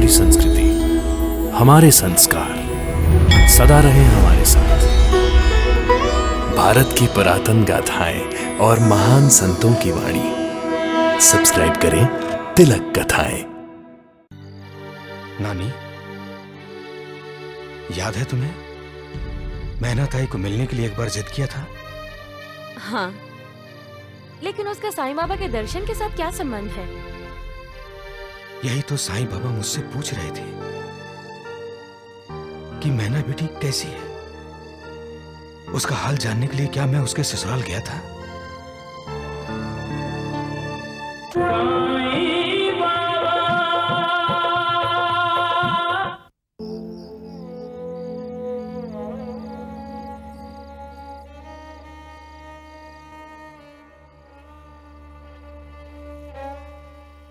हमारी संस्कृति, हमारे संस्कार सदा रहे हमारे साथ। भारत की पुरातन गाथाएं और महान संतों की वाणी। सब्सक्राइब करें तिलक कथाएं। नानी, याद है तुम्हें? मैना ताई को मिलने के लिए एक बार जिद किया था। हाँ, लेकिन उसका साईं बाबा के दर्शन के साथ क्या संबंध है? यही तो साईं बाबा मुझसे पूछ रहे थे कि मैना बेटी कैसी है। उसका हाल जानने के लिए क्या मैं उसके ससुराल गया था?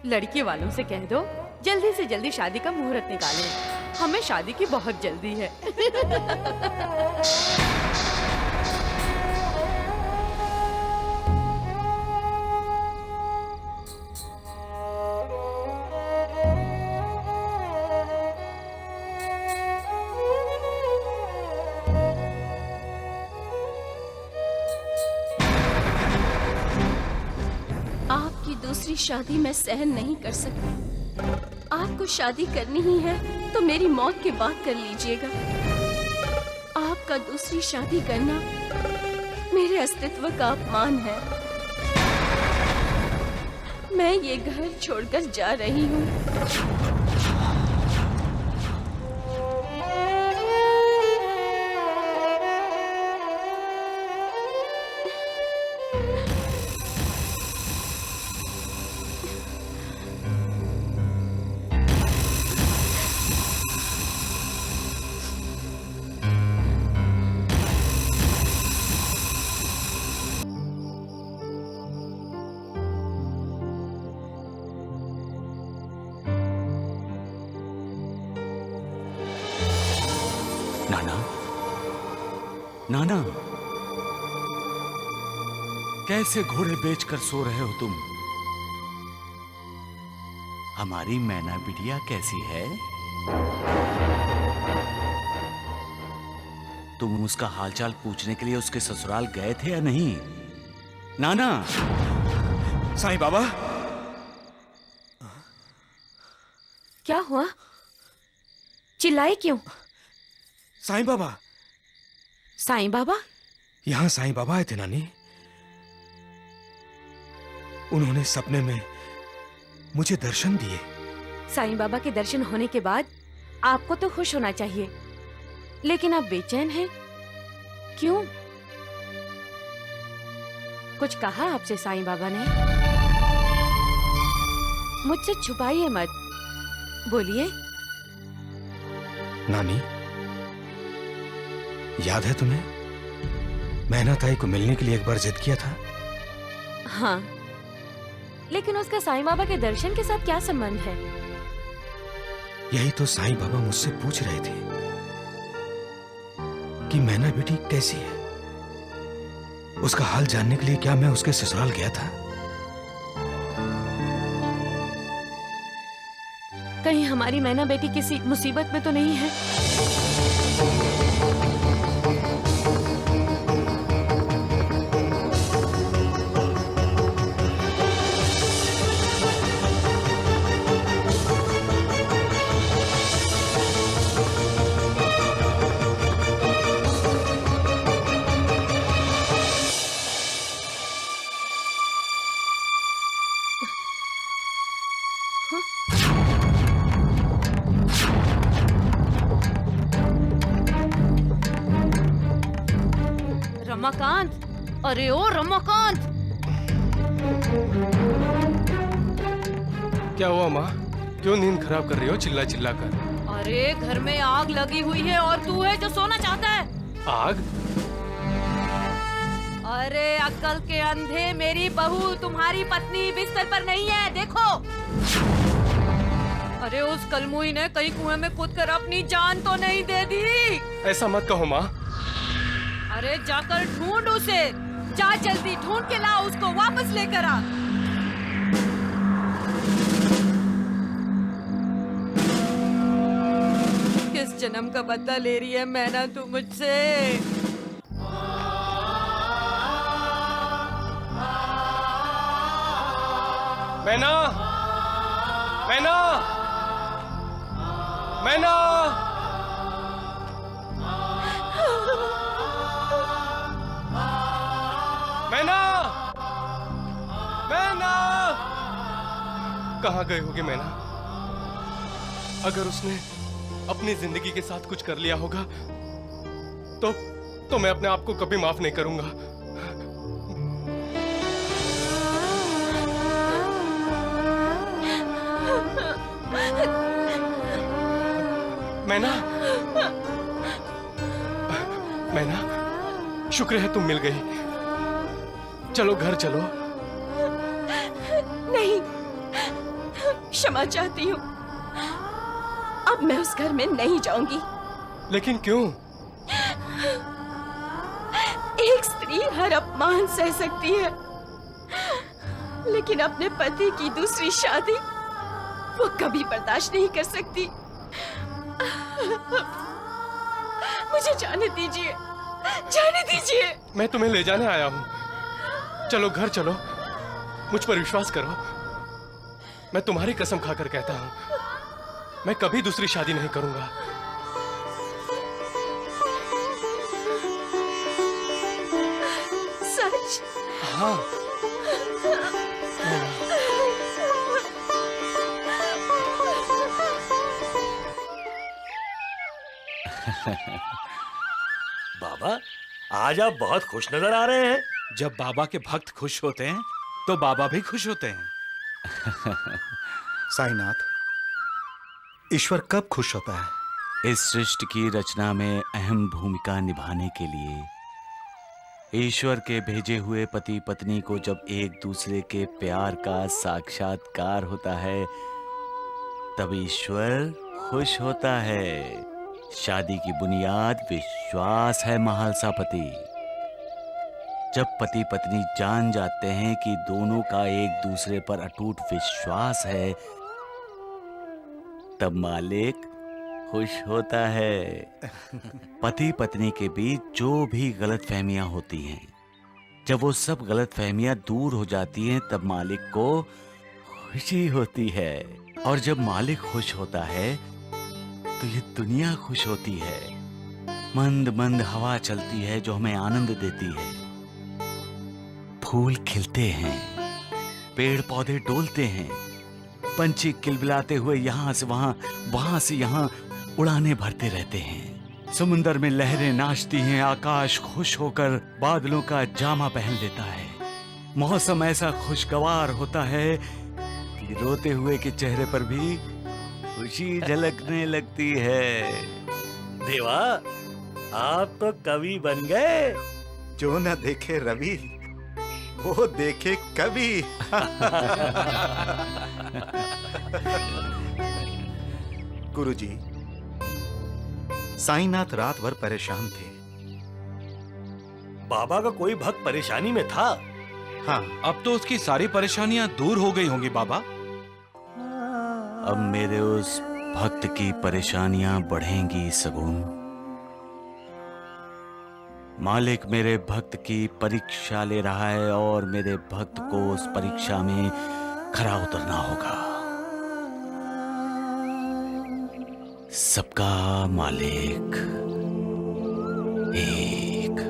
लड़की वालों से कह दो जल्दी से जल्दी शादी का मुहूर्त निकालें। हमें शादी की बहुत जल्दी है। आपकी दूसरी शादी मैं सहन नहीं कर सकती। आपको शादी करनी ही है तो मेरी मौत के बाद कर लीजिएगा। आपका दूसरी शादी करना मेरे अस्तित्व का अपमान है। मैं ये घर छोड़कर जा रही हूँ। नाना, नाना, कैसे घोड़े बेचकर सो रहे हो तुम? हमारी मैना बिटिया कैसी है? तुम उसका हालचाल पूछने के लिए उसके ससुराल गए थे या नहीं? नाना। साईं बाबा, क्या हुआ? चिल्लाए क्यों? साईं बाबा। साईं बाबा? यहाँ साईं बाबा आए थे नानी। उन्होंने सपने में मुझे दर्शन दिए। साईं बाबा के दर्शन होने के बाद आपको तो खुश होना चाहिए, लेकिन आप बेचैन हैं। क्यों? कुछ कहा आपसे साईं बाबा ने? मुझसे छुपाइए मत, बोलिए। नानी, याद है तुम्हें? मैना ताई को मिलने के लिए एक बार जिद किया था। हाँ, लेकिन उसका साईं बाबा के दर्शन के साथ क्या संबंध है? यही तो साईं बाबा मुझसे पूछ रहे थे कि मैना बेटी कैसी है। उसका हाल जानने के लिए क्या मैं उसके ससुराल गया था? कहीं हमारी मैना बेटी किसी मुसीबत में तो नहीं है? रमाकांत, अरे ओ रमाकांत! क्या हुआ माँ? क्यों नींद खराब कर रही हो चिल्ला चिल्ला कर? अरे घर में आग लगी हुई है और तू है जो सोना चाहता है। आग? अरे अक्ल के अंधे, मेरी बहू तुम्हारी पत्नी बिस्तर पर नहीं है, देखो। अरे उस कलमुई ने कहीं कुएं में कूदकर अपनी जान तो नहीं दे दी? ऐसा मत कहो माँ। अरे जाकर ढूंढ उसे, जा जल्दी ढूंढ के ला उसको, वापस लेकर आ। जन्म का बदला ले रही है मैना तू मुझसे। मैना, मैना, मैना, मैना, मैना, कहाँ गए होगे मैना? अगर उसने अपनी जिंदगी के साथ कुछ कर लिया होगा तो मैं अपने आप को कभी माफ नहीं करूंगा। मैना, मैना, शुक्र है तुम मिल गई। चलो घर चलो। नहीं, क्षमा चाहती हूँ। अब मैं उस घर में नहीं जाऊंगी। लेकिन क्यों? एक स्त्री हर अपमान सह सकती है, लेकिन अपने पति की दूसरी शादी वो कभी बर्दाश्त नहीं कर सकती। मुझे जाने दीजिए, जाने दीजिए। मैं तुम्हें ले जाने आया हूं। चलो घर चलो, मुझ पर विश्वास करो। मैं तुम्हारी कसम खाकर कहता हूं, मैं कभी दूसरी शादी नहीं करूंगा। सच? हाँ। बाबा, आज आप बहुत खुश नजर आ रहे हैं। जब बाबा के भक्त खुश होते हैं तो बाबा भी खुश होते हैं। साईनाथ, ईश्वर कब खुश होता है? इस सृष्टि की रचना में अहम भूमिका निभाने के लिए ईश्वर के भेजे हुए पति पत्नी को जब एक दूसरे के प्यार का साक्षात्कार होता है तब ईश्वर खुश होता है। शादी की बुनियाद विश्वास है महालसापति। जब पति पत्नी जान जाते हैं कि दोनों का एक दूसरे पर अटूट विश्वास है तब मालिक खुश होता है। पति पत्नी के बीच जो भी गलतफहमियां होती हैं, जब वो सब गलतफहमियां दूर हो जाती हैं तब मालिक को खुशी होती है। और जब मालिक खुश होता है तो ये दुनिया खुश होती है। मंद मंद हवा चलती है जो हमें आनंद देती है। फूल खिलते हैं, पेड़ पौधे डोलते हैं, पंछी किलबिलाते हुए यहाँ से वहाँ, वहाँ से यहाँ उड़ाने भरते रहते हैं। समुंदर में लहरें नाचती हैं, आकाश खुश होकर बादलों का जामा पहन लेता है। मौसम ऐसा खुशगवार होता है कि रोते हुए के चेहरे पर भी खुशी झलकने लगती है। देवा, आप तो कवि बन गए। जो न देखे रवि वो देखे कवि। गुरुजी, साईनाथ रात भर परेशान थे। बाबा का कोई भक्त परेशानी में था। हाँ, अब तो उसकी सारी परेशानियां दूर हो गई होंगी बाबा। अब मेरे उस भक्त की परेशानियां बढ़ेंगी सगुन। मालिक मेरे भक्त की परीक्षा ले रहा है और मेरे भक्त को उस परीक्षा में खरा उतरना होगा। सबका मालिक एक।